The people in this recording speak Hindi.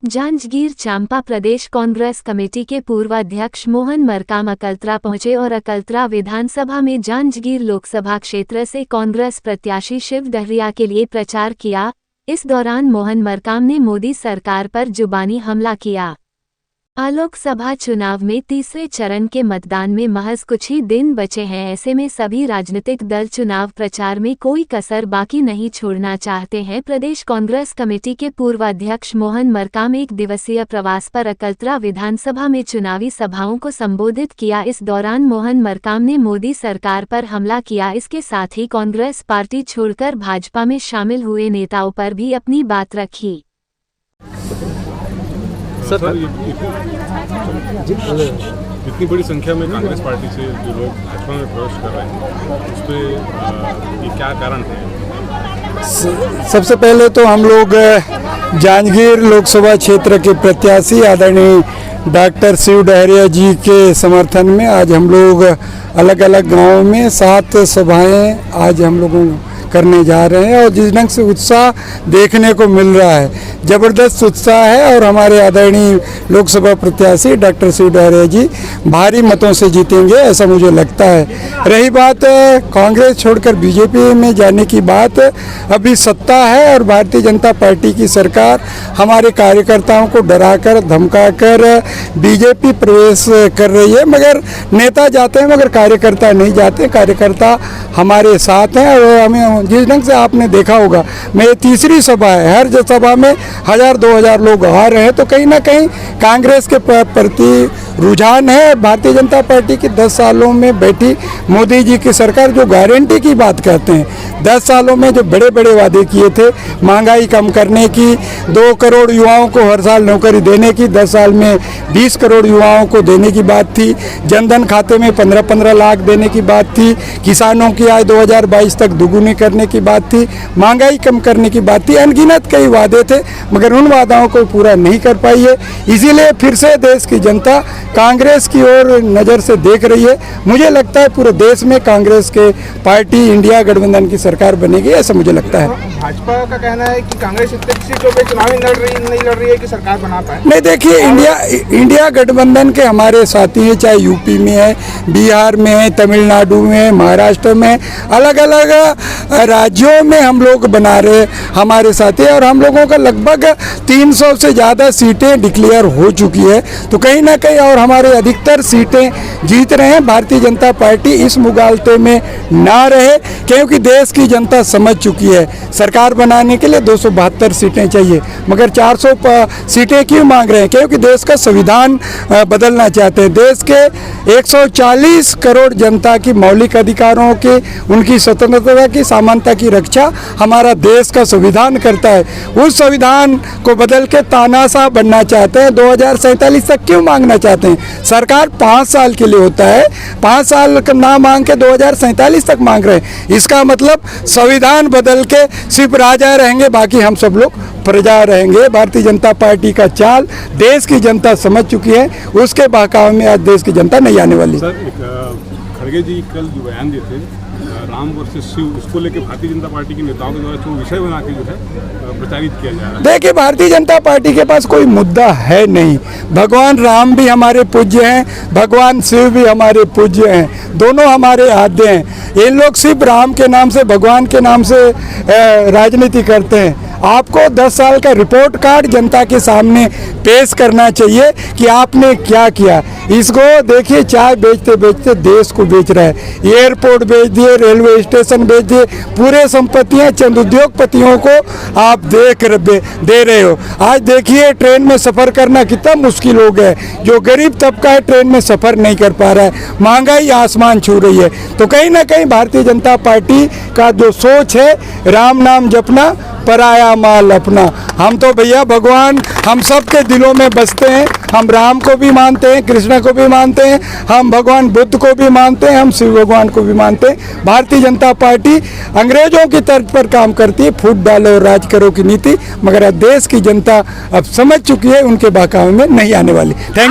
जांजगीर चांपा प्रदेश कांग्रेस कमेटी के पूर्व अध्यक्ष मोहन मरकाम अकलतरा पहुंचे और अकलतरा विधानसभा में जांजगीर लोकसभा क्षेत्र से कांग्रेस प्रत्याशी शिव डहरिया के लिए प्रचार किया। इस दौरान मोहन मरकाम ने मोदी सरकार पर जुबानी हमला किया। लोकसभा चुनाव में तीसरे चरण के मतदान में महज कुछ ही दिन बचे हैं। ऐसे में सभी राजनीतिक दल चुनाव प्रचार में कोई कसर बाकी नहीं छोड़ना चाहते हैं। प्रदेश कांग्रेस कमेटी के पूर्व अध्यक्ष मोहन मरकाम एक दिवसीय प्रवास पर अकलतरा विधानसभा में चुनावी सभाओं को संबोधित किया। इस दौरान मोहन मरकाम ने मोदी सरकार पर हमला किया। इसके साथ ही कांग्रेस पार्टी छोड़कर भाजपा में शामिल हुए नेताओं पर भी अपनी बात रखी। सर, इतनी बड़ी संख्या में कांग्रेस पार्टी से जो लोग भाजपा में प्रवेश कर रहे हैं, उस पर ये क्या कारण है? सबसे पहले तो हम लोग जांजगीर लोकसभा क्षेत्र के प्रत्याशी आदरणीय डॉक्टर शिव डहरिया जी के समर्थन में आज हम लोग अलग अलग गांवों में 7 सभाएं आज हम लोगों करने जा रहे हैं और जिस ढंग से उत्साह देखने को मिल रहा है, ज़बरदस्त उत्साह है और हमारे आदरणीय लोकसभा प्रत्याशी डॉक्टर शिव डहरिया जी भारी मतों से जीतेंगे, ऐसा मुझे लगता है। रही बात कांग्रेस छोड़कर बीजेपी में जाने की बात, अभी सत्ता है और भारतीय जनता पार्टी की सरकार हमारे कार्यकर्ताओं को डराकर धमकाकर बीजेपी प्रवेश कर रही है, मगर नेता जाते हैं मगर कार्यकर्ता नहीं जाते। कार्यकर्ता हमारे साथ हैं और हमें जिस ढंग से आपने देखा होगा, मेरी तीसरी सभा है, हर सभा में 1000-2000 लोग आ रहे हैं, तो कहीं ना कहीं कांग्रेस के प्रति रुझान है। भारतीय जनता पार्टी की 10 सालों में बैठी मोदी जी की सरकार जो गारंटी की बात कहते हैं, 10 सालों में जो बड़े बड़े वादे किए थे, महंगाई कम करने की, 2 करोड़ युवाओं को हर साल नौकरी देने की, 10 साल में 20 करोड़ युवाओं को देने की बात थी, जनधन खाते में 15-15 लाख देने की बात थी, किसानों की आय 2022 तक दुगुनी करने की बात थी, महंगाई कम करने की बात थी। अनगिनत कई वादे थे मगर उन वादाओं को पूरा नहीं कर पाई है। इसीलिए फिर से देश की जनता कांग्रेस की ओर नज़र से देख रही है। मुझे लगता है पूरे देश में कांग्रेस के पार्टी इंडिया गठबंधन की सरकार बनेगी, ऐसा मुझे लगता है। भाजपा का कहना है कि कांग्रेस इतनी सीटों पे चुनाव नहीं लड़ रही है कि सरकार बना पाए। नहीं, देखिए, इंडिया गठबंधन के हमारे साथी हैं, चाहे यूपी में है, बिहार में है, तमिलनाडु में है, महाराष्ट्र में, अलग अलग राज्यों में हम लोग बना रहे हमारे साथी, और हम लोगों का लगभग 300 से ज़्यादा सीटें डिक्लेयर हो चुकी है। तो कहीं ना कहीं और हमारे अधिकतर सीटें जीत रहे हैं। भारतीय जनता पार्टी इस मुगालते में ना रहे, क्योंकि देश की जनता समझ चुकी है सरकार बनाने के लिए 272 सीटें चाहिए, मगर 400 सीटें क्यों मांग रहे हैं? क्योंकि देश का संविधान बदलना चाहते हैं। देश के 140 करोड़ जनता की मौलिक अधिकारों के, उनकी स्वतंत्रता की, समानता की रक्षा हमारा देश का संविधान करता है। उस संविधान को बदल के तानाशाह बनना चाहते हैं। 2047 तक क्यों मांगना चाहते हैं? सरकार 5 साल के लिए होता है, 5 साल ना मांग के 2047 तक मांग रहे हैं। इसका मतलब संविधान बदल के सिर्फ राजा रहेंगे, बाकी हम सब लोग प्रजा रहेंगे। भारतीय जनता पार्टी का चाल देश की जनता समझ चुकी है, उसके बहकावे में आज देश की जनता नहीं आने वाली। सर, खड़गे जी कल जो बयान दिए थे राम वर्सेस शिव, उसको लेकर भारतीय जनता पार्टी के नेताओं के द्वारा जो विषय बना के जो है प्रचारित किया जा रहा है। देखिए, भारतीय जनता पार्टी के पास कोई मुद्दा है नहीं। भगवान राम भी हमारे पूज्य हैं, भगवान शिव भी हमारे पूज्य हैं, दोनों हमारे आद्य हैं। इन लोग सिर्फ राम के नाम से, भगवान के नाम से राजनीति करते हैं। आपको 10 साल का रिपोर्ट कार्ड जनता के सामने पेश करना चाहिए कि आपने क्या किया। इसको देखिए, चाय बेचते बेचते देश को बेच रहा है, एयरपोर्ट बेच दिए, रेलवे स्टेशन बेच दिए, पूरे संपत्तियां चंद उद्योगपतियों को आप दे रहे हो। आज देखिए, ट्रेन में सफ़र करना कितना मुश्किल हो गया है। जो गरीब तबका है ट्रेन में सफ़र नहीं कर पा रहा है, महंगाई आसमान छू रही है। तो कहीं ना कहीं भारतीय जनता पार्टी का जो सोच है, राम नाम जपना, पराया माल अपना। हम तो भैया भगवान हम सब के दिलों में बसते हैं। हम राम को भी मानते हैं, कृष्ण को भी मानते हैं, हम भगवान बुद्ध को भी मानते हैं, हम शिव भगवान को भी मानते हैं। भारतीय जनता पार्टी अंग्रेजों की तर्ज पर काम करती है, फूट डालो और राज करो की नीति, मगर देश की जनता अब समझ चुकी है, उनके बहकावे में नहीं आने वाली। थैंक